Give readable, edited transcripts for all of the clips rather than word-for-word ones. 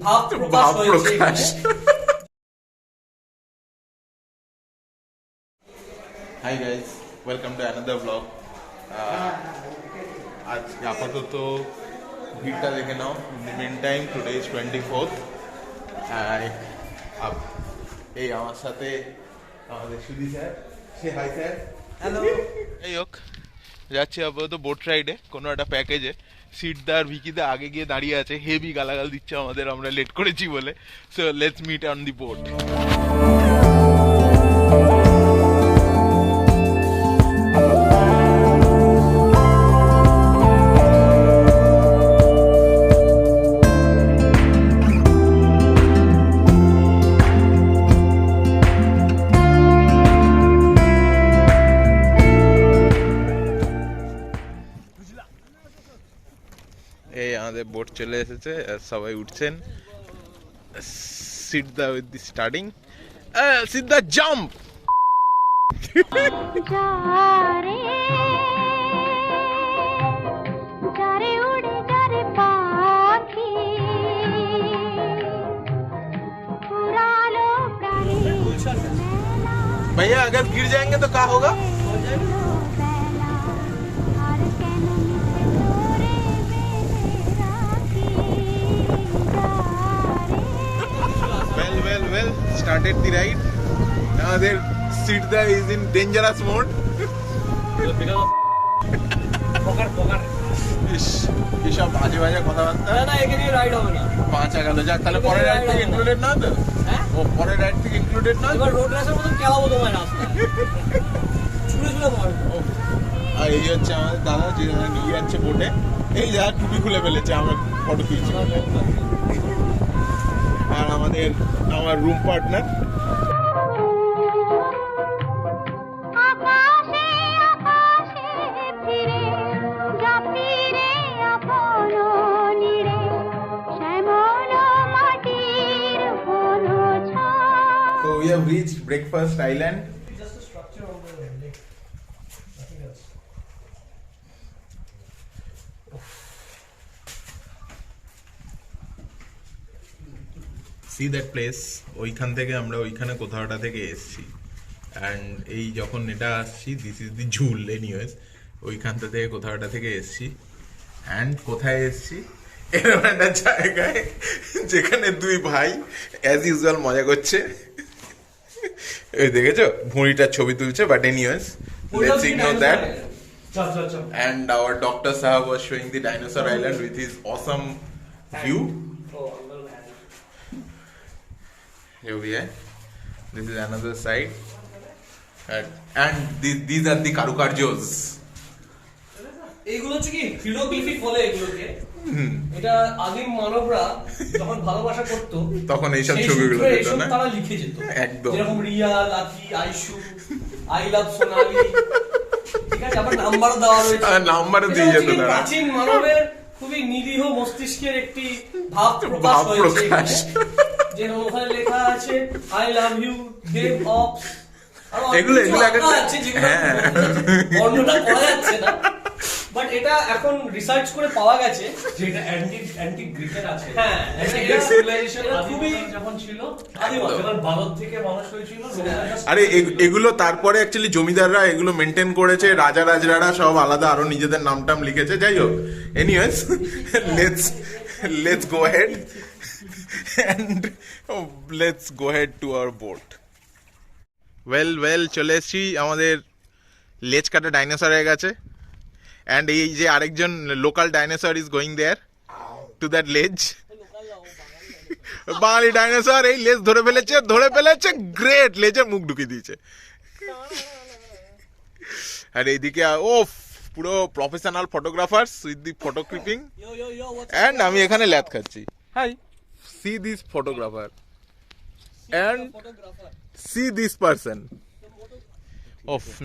ভাব প্রকাশ হয়েছে এখানে। Hi guys, welcome to another vlog. আজ আপাতত ভিড়টা দেখে নাও। In the meantime, today is 24th. এই আমার সাথে আমাদের সুধী স্যার, সে হাই স্যার। হ্যালো। এই হোক, যাচ্ছি আপাতত বোট রাইডে কোনো একটা প্যাকেজে। সিটদার ভিকিদা আগে গিয়ে দাঁড়িয়ে আছে, হেভি গালাগাল দিচ্ছে আমাদের আমরা লেট করেছি বলে। So let's meet on the boat. এই আমাদের বোট চলে এসেছে, সবাই উঠছেন। সিদ্ধা উইথ দি স্টার্টিং, সিদ্ধা জাম্প। भैया अगर गिर जाएंगे तो क्या होगा? Well, started the ride. Their Siddha is in dangerous mode. এসব বাজে বাজে কথাবার্তা। না এখানে রাইড হবে না। 5 গেল, যাক তাহলে পরের রাইড থেকে ইনক্লুডেড না তো? হ্যাঁ, ও পরের রাইড থেকে ইনক্লুডেড না। এবার রোড রেসের মতন খেলাবো তোমায় না। ছুড়ে মারবো। আর এই হচ্ছে আমাদের দাদা, যে নিয়ে যাচ্ছে বোটে। এই যা টুপি খুলে ফেলেছে, আমরা ফটো তুলছি। আর আমার room partner. So we have reached Breakfast Island. Just a structure on the lake. Nothing else. See that place? ওইখান থেকে আমরা ওইখানে কোথাওটা থেকে এসেছি। অ্যান্ড এই যখন এটা আসছি, দিস ইজ দি ঝুল এনিওয়েজ। ওইখানটা থেকে কোথাওটা থেকে এসেছি। অ্যান্ড কোথায় এসেছি? এরকম একটা জায়গায় যেখানে দুই ভাই অ্যাজ ইউজুয়াল মজা করছে। এই দেখেছো, ভুঁড়িটার ছবি তুলছে। But anyways, let's ignore that. And our Dr. Sahab was showing the Dinosaur Island with his awesome view. Here we are. This is another side. And these are the Karukarjos. এইগুলো হচ্ছে কি হিরোগ্লিফিক বলে এগুলোকে। এটা আদিম মানবরা যখন ভালোবাসা করতো তখন এইসব ছবিগুলো দিত না, তারা লিখে যেত একদম। যেরকম রিয়া, লাকি, আইশু, আই লাভ সোনালি, ঠিক আছে। আবার নাম্বারও দেওয়া রয়েছে, নাম্বারও দিয়ে যেত তারা। প্রাচীন মানবের খুবই নিরীহ মস্তিষ্কের একটি ভাব প্রকাশ হয়েছে এখানে। যে ওখানে লেখা আছে আই লাভ ইউ দেব অফ। এগুলো আছে যেগুলো বর্ণনা করা যাচ্ছে না, বাট এটা এখন রিসার্চ করে পাওয়া গেছে যে এটা অ্যান্টি গ্রিকের আছে। হ্যাঁ, এটা সিভিলাইজেশন খুবই যখন ছিল আদিম যখন ভারত থেকে মানুষ হয়েছিল। আরে এগুলো তারপরে অ্যাকচুয়ালি জমিদাররা এগুলো মেনটেন করেছে, রাজা রাজরারা সব আলাদা আরো নিজেদের নাম লিখেছে। যাই হোক, anyways, let's go head and let's go ahead to our boat. well চলে এসেছি, আমাদের লেজ কাটা ডাইনোসর হয়ে গেছে। and এই যে আরেকজন local dinosaur is going there to that ledge. Bangali dinosaur এই লেজ ধরে ফেলেছে, গ্রেট, লেজের মুখ ঢুকিয়ে দিয়েছে। আর এইদিকে ও পুরো professional photographers with the photo clipping. and আমি এখানে ল্যাদ খাচ্ছি। Hi, see this photographer and see this person.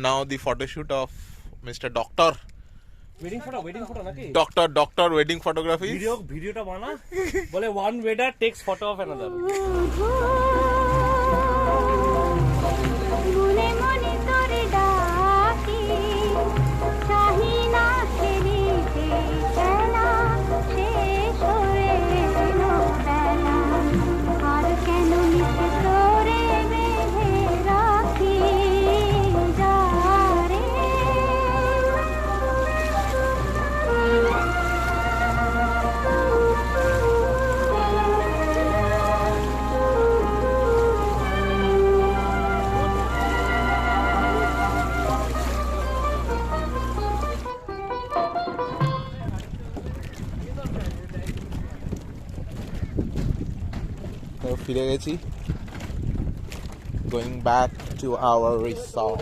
Now the photo shoot of Mr. Doctor. Wedding photo নাকি? Doctor wedding photography. ভিডিওটা বানা বলে one wader takes photo of another. ফিরে গেছি, going back to our resort.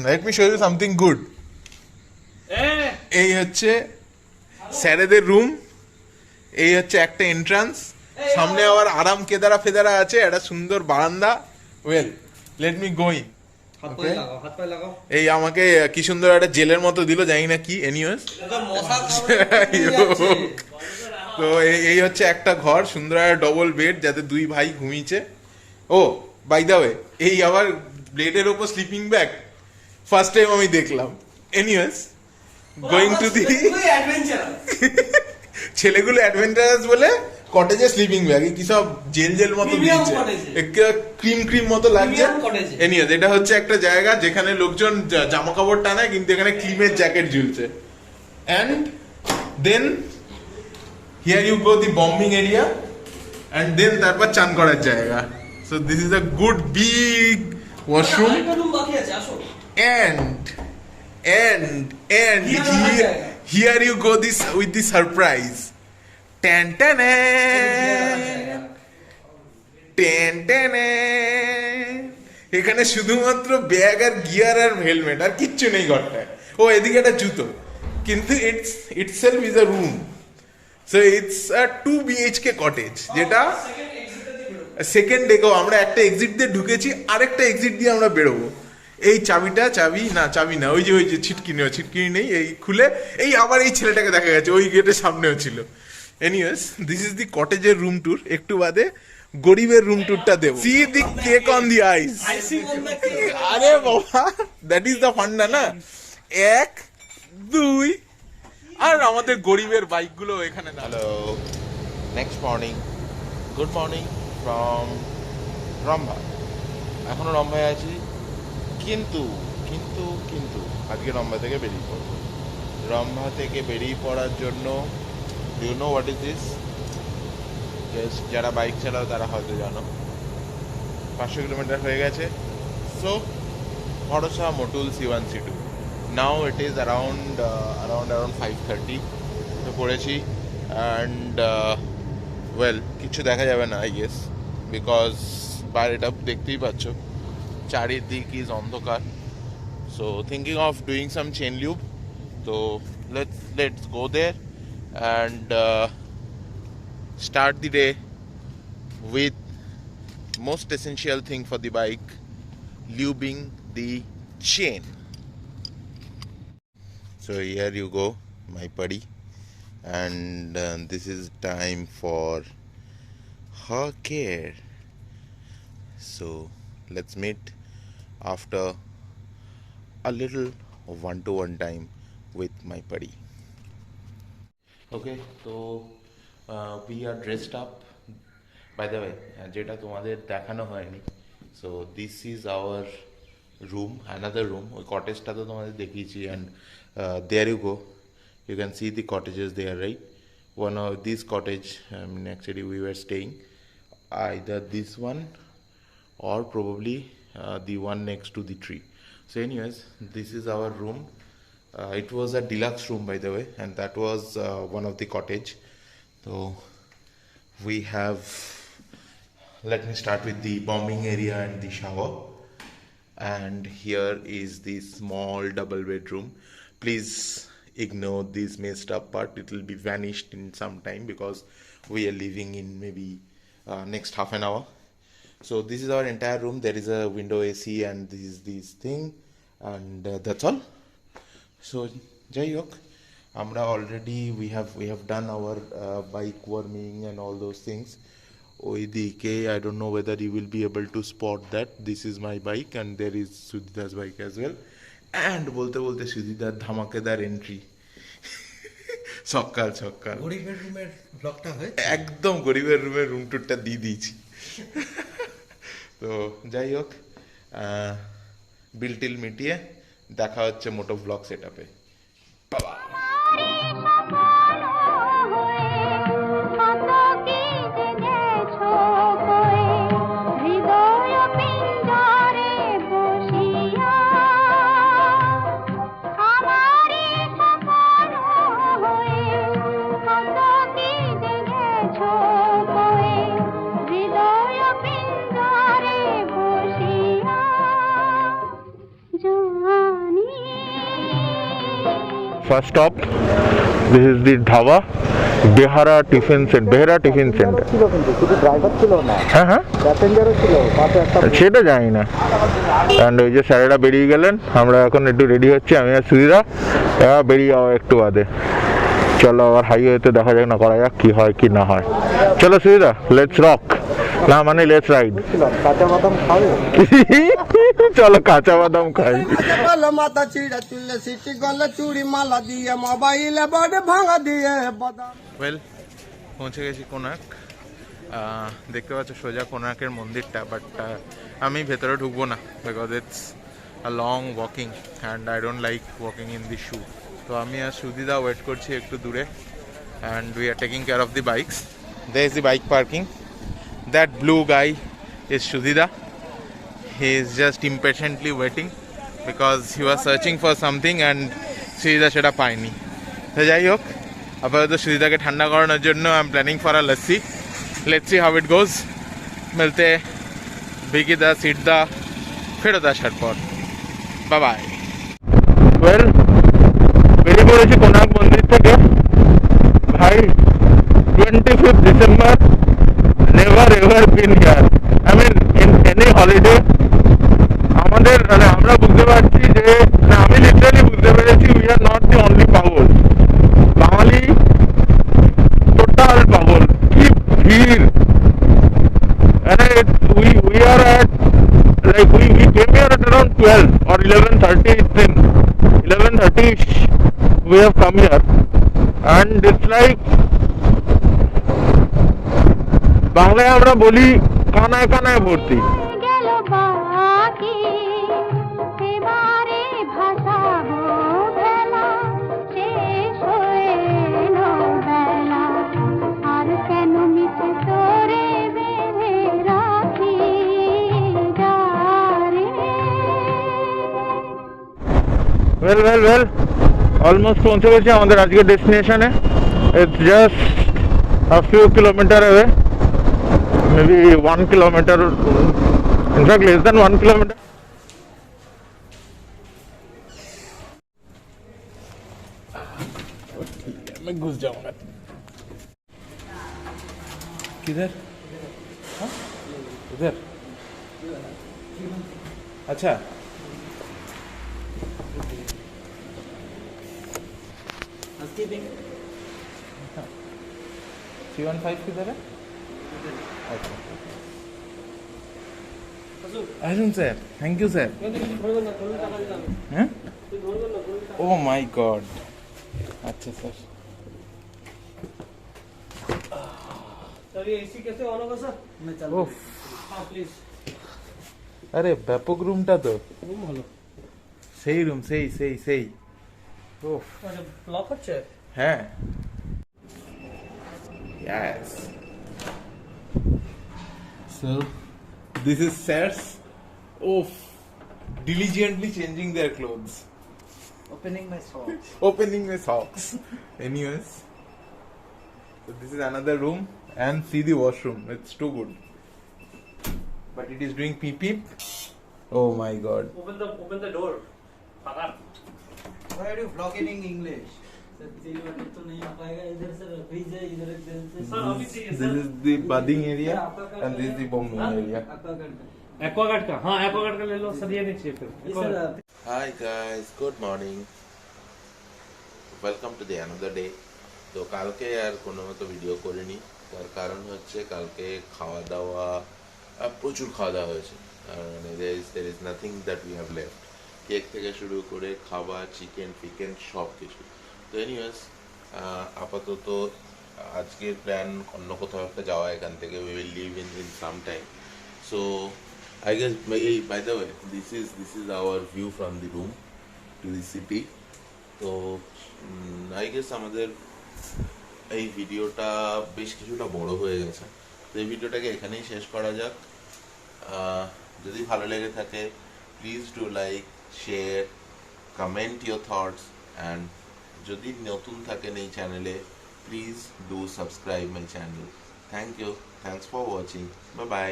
Let me show you something good. এই হচ্ছে স্যারেদের room, এই হচ্ছে একটা এন্ট্রান্স, সামনে আবার আরাম কেদারা ফেদারা আছে, একটা সুন্দর বারান্দা। Well, let me going. এই আমাকে কি সুন্দর একটা জেলের মতো দিল, জানি না কি, এনিওয়েজ। তো এই হচ্ছে একটা ঘর, সুন্দর একটা ডবল বেড, যাতে দুই ভাই ঘুমিয়েছে। ও বাই দা ওয়ে, এই আবার ব্লেডের ওপর স্লিপিং ব্যাগ ফার্স্ট টাইম আমি দেখলাম। এনিওয়েজ, গোয়িং টু দি, ছেলেগুলো অ্যাডভেঞ্চারাস বলে কটেজে স্লিপিং ব্যাগ, কি সব জেল জেল মতো দিয়েছে, ক্রিম ক্রিম মতো লাগছে। এনিওয়েজ, এটা হচ্ছে একটা জায়গা যেখানে লোকজন জামা কাপড় টানায়, কিন্তু এখানে ক্রিমের জ্যাকেট ঝুলছে। And then here you go the bombing area, and then তারপর চান করার জায়গা। So this is a good big washroom, and here you go this with the surprise. Tan tan tan tan। এখানে শুধুমাত্র ব্যাগ আর gear আর helmet, আর কিচ্ছু নেই ঘরটায়। ও এদিকে একটা জুতো, কিন্তু itself is a room. So it's a 2 BHK cottage, যেটা সেকেন্ড ডেকেও আমরা একটা এক্সিট দিয়ে ঢুকেছি, আরেকটা এক্সিট দিয়ে আমরা বেরোবো। এই চাবি না, ওই যে ছিটকিনি নেই, এই খুলে এই আবার এই ছেলেটাকে দেখা গেছে ওই গেটের সামনেও ছিল। এনিওয়েজ, দিস ইজ দি কটেজের রুম ট্যুর। একটু বাদে গরিবের রুম ট্যুরটা দেব। See the cake on the ice. আরে বাবা, দ্যাট ইজ দ্য ফান্ডা না। 1 2, আর আমাদের গরিবের বাইকগুলো এখানে না। Hello, next morning, good morning from Rambha. এখনো রম্ভায় আছি, কিন্তু কিন্তু কিন্তু আজকে রম্ভা থেকে বেরিয়ে পড়বো। রম্ভা থেকে বেরিয়ে পড়ার জন্য, you know what is this? যারা বাইক চালাও তারা হয়তো জানো, 500 কিলোমিটার হয়ে গেছে। সো ভরসা মোটুল C1 C2, now it is around 5:30 তো পড়েছি। অ্যান্ড ওয়েল, কিছু দেখা যাবে না আই গেস, বিকজ বাইরেটা দেখতেই পাচ্ছ, চারিদিক ইজ অন্ধকার। So thinking of doing some chain lube, তো let's go there and start the day with most essential thing for the bike, lubing the chain. So here you go, my buddy, and this is time for her care. So let's meet after a little one-to-one time with my buddy. Okay, so we are dressed up. By the way, যেটা তোমাদের দেখানো হয়নি, so this is our room, another room. ওই কটেজটা তো তোমাদের দেখিয়েছি, and there you go, you can see the cottages there, right? One of these cottage, actually we were staying either this one or probably the one next to the tree. So anyways, this is our room. It was a deluxe room, by the way, and that was one of the cottage. So we have, let me start with the bombing area and the shower. And here is the small double bedroom. Please ignore this messed up part, it will be vanished in some time because we are leaving in maybe next half an hour. So this is our entire room. There is a window AC and this thing, and that's all. So jai hok, আমরা already we have done our bike warming and all those things. ওইদিকে I don't know whether you will be able to spot that this is my bike and there is Sudhita's bike as well. And বলতে বলতে সুধিদার ধামাকেদার entry, সকাল গরিবের রুমের ব্লগটা হয়, একদম গরিবের রুমের রুম টুরটা দিয়ে দিয়েছি। তো যাই হোক, বিল টিল মিটিয়ে দেখা হচ্ছে মোটো ব্লগ সেট আপে। বাবা first stop. This is the dhaba, Behara Tiffin Center. Behara Tiffin Center. হ্যাঁ হ্যাঁ সেটা জানি না। অ্যান্ড ওই যে স্যারেরা বেরিয়ে গেলেন, আমরা এখন একটু রেডি হচ্ছি, আমি আর সুবিধা বেরিয়ে যাওয়া একটু বাদে। চলো আবার হাইওয়েতে দেখা যাক না, করা যাক কি হয় কি না হয়। চলো সুবিধা, লেটস রক, না মানে লেটস রাইড। চলো কাঁচা বাদাম খাই। মাথা চিড়া তুললে সিটি গলে চুড়ি মালা দিয়ে মোবাইলে বডে ভাঙা দিয়ে বাদাম। ওয়েল, পৌঁছে গেছি কোনার্ক। দেখতে পাচ্ছ সোজা কোনার্কের মন্দিরটা, বাট আমি ভেতরে ঢুকবো না, because it's a long walking and I don't like walking in the shoe. তো আমি আর সুদিদা ওয়েট করছি একটু দূরে, and we are taking care of the bikes. there is the bike parking. That blue guy is Shudida. He is just impatiently waiting because he was searching for something and Shudida সেটা পায়নি। তো যাই হোক, আপাতত সুদিদাকে ঠান্ডা করানোর জন্য I am planning for a lassi. Let's see how it goes. মিলতে ভিকিদা সিটদা ফেরত আসার পর। Bye bye. ওয়েল, বেরিয়ে পড়েছি কোনার্ক মন্দির থেকে। ভাই, 25th December, never ever been here. I mean, in any holiday, আমাদের মানে আমরা বুঝতে পারছি যে আমি লিটারালি বুঝতে পেরেছি we are not the only পাগল। বাঙালি টোটাল পাগল, কি ভিড়। মানে we are at like we came here at around 12 or 11:30 then 11:30 we have come here and it's like বাংলায় আমরা বলি কানায় কানায় ভর্তি। well almost পৌঁছে গেছি আমাদের আজকের ডেস্টিনেশনে। It's just a few kilometers away, maybe 1 kilometer, in fact less than 1 kilometer. मैं घुस जाऊंगा। किधर? हाँ? इधर? अच्छा, C15 किधर है? Arjun sir, thank you sir. Oh my god. अच्छा सर। सर ये एसी कैसे ऑन होगा सर? मैं चल रहा हूं। हां प्लीज। अरे ব্যাপক রুমটা তো। রুম হলো। সেই রুম, সেই। ওফ। আরে লক হচ্ছে? হ্যাঁ। Yes. So this is sirs of diligently changing their clothes. Opening my socks. Anyways, so this is another room and see the washroom. It's too good, but it is doing pee pee. Oh my god. Open the door. Pagar. Why are you vlogging in English? Sir अभी चाहिए This is the bathing area and this is the bombing area. Aquaguard का। हाँ Aquaguard का ले लो sir, ये नहीं चाहिए फिर। Hi guys, good morning. Welcome to the another day. তো কালকে আর কোনো মতো ভিডিও করিনি, তার কারণ হচ্ছে কালকে খাওয়া দাওয়া প্রচুর খাওয়া দাওয়া হয়েছে। মানে there is nothing that we have left. Cake থেকে শুরু করে খাবার, চিকেন ফিকেন সব কিছু। তো এনিওয়েজ, আপাতত আজকের প্ল্যান অন্য কোথাও একটা যাওয়া। এখান থেকে we will leave in some time. So I guess, by the way, this is our view from the room to the city. তো I guess আমাদের এই ভিডিওটা বেশ কিছুটা বড় হয়ে গেছে, তো এই ভিডিওটাকে এখানেই শেষ করা যাক। যদি ভালো লেগে থাকে please do like, share, comment your thoughts, and যদি নতুন থাকেন এই চ্যানেলে please do subscribe my channel. Thank you, thanks for watching, bye by.